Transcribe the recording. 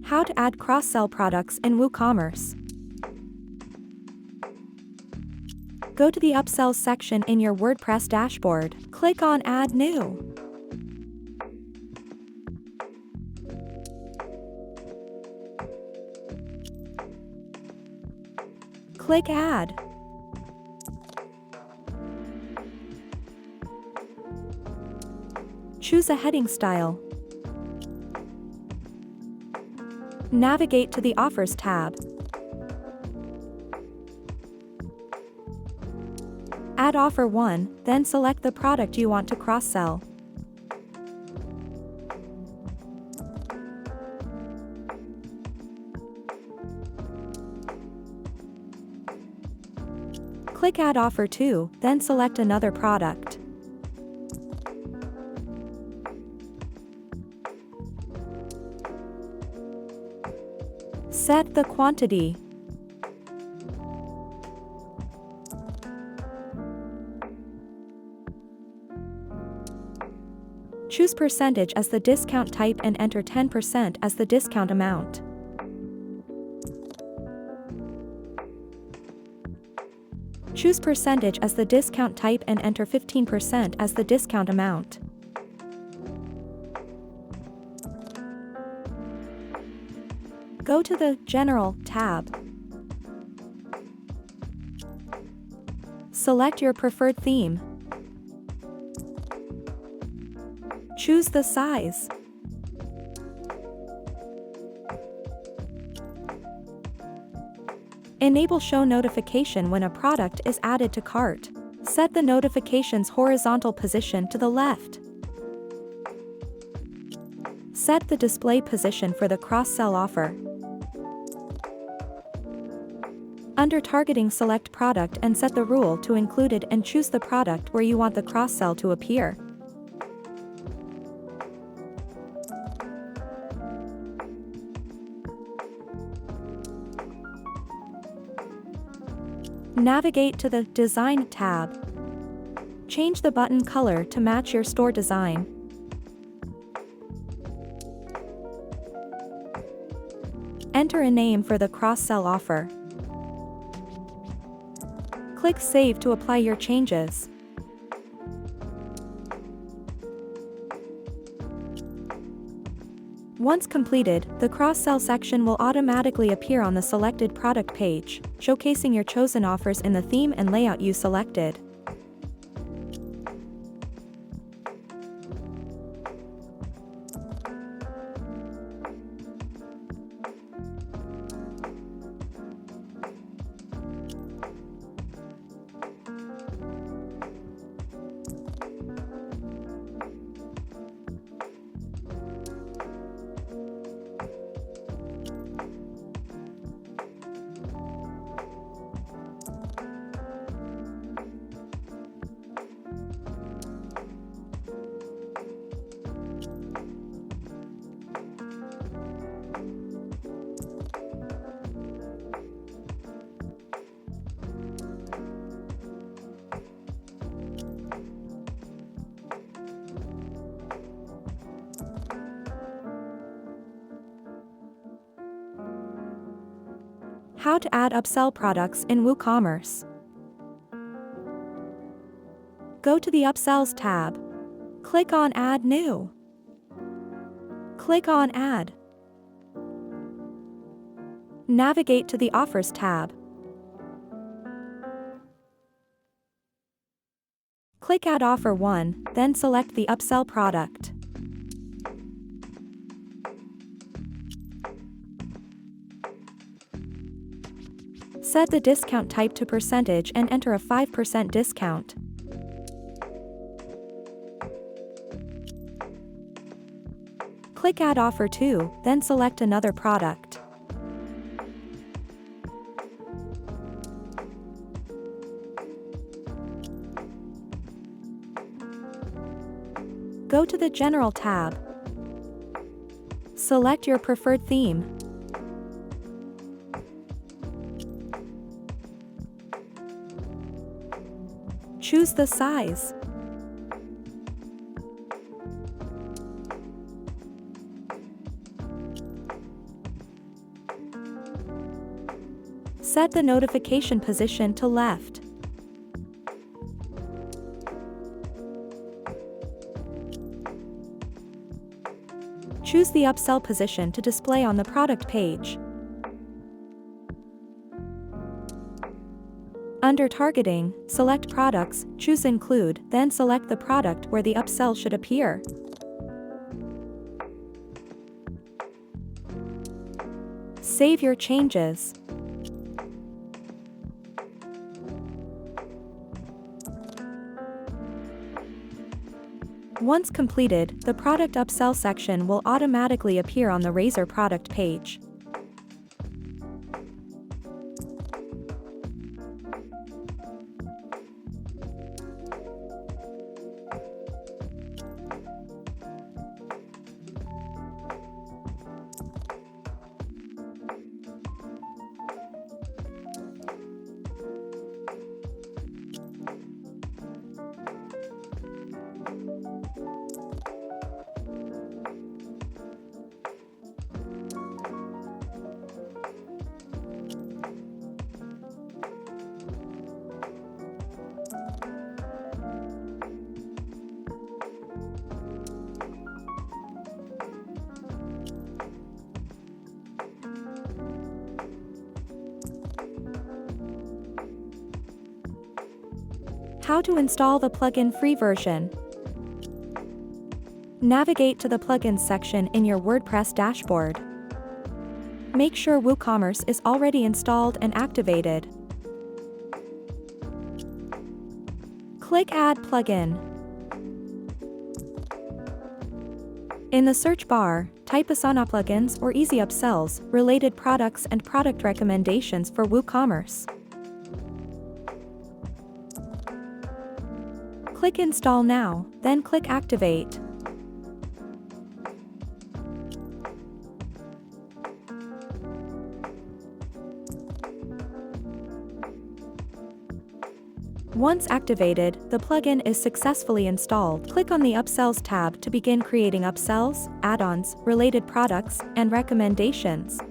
How to add cross-sell products in WooCommerce. Go to the Upsells section in your WordPress dashboard. Click on Add New. Click Add. Choose a heading style. Navigate to the Offers tab. Add Offer 1, then select the product you want to cross-sell. Click Add Offer 2, then select another product. Set the quantity. Choose percentage as the discount type and enter 10% as the discount amount. Choose percentage as the discount type and enter 15% as the discount amount. Go to the General tab. Select your preferred theme. Choose the size. Enable show notification when a product is added to cart. Set the notification's horizontal position to the left. Set the display position for the cross-sell offer. Under Targeting, select Product and set the rule to Included and choose the product where you want the cross-sell to appear. Navigate to the Design tab. Change the button color to match your store design. Enter a name for the cross-sell offer. Click Save to apply your changes. Once completed, the cross-sell section will automatically appear on the selected product page, showcasing your chosen offers in the theme and layout you selected. How to add upsell products in WooCommerce. Go to the Upsells tab. Click on Add New. Click on Add. Navigate to the Offers tab. Click Add Offer 1, then select the upsell product. Set the discount type to percentage and enter a 5% discount. Click Add Offer 2, then select another product. Go to the General tab. Select your preferred theme. Choose the size. Set the notification position to left. Choose the upsell position to display on the product page. Under Targeting, select Products, choose Include, then select the product where the upsell should appear. Save your changes. Once completed, the Product Upsell section will automatically appear on the Razor product page. How to install the plugin free version. Navigate to the Plugins section in your WordPress dashboard. Make sure WooCommerce is already installed and activated. Click Add Plugin. In the search bar, type Asana plugins or easy upsells, related products and product recommendations for WooCommerce. Click Install Now, then click Activate. Once activated, the plugin is successfully installed. Click on the Upsells tab to begin creating upsells, add-ons, related products, and recommendations.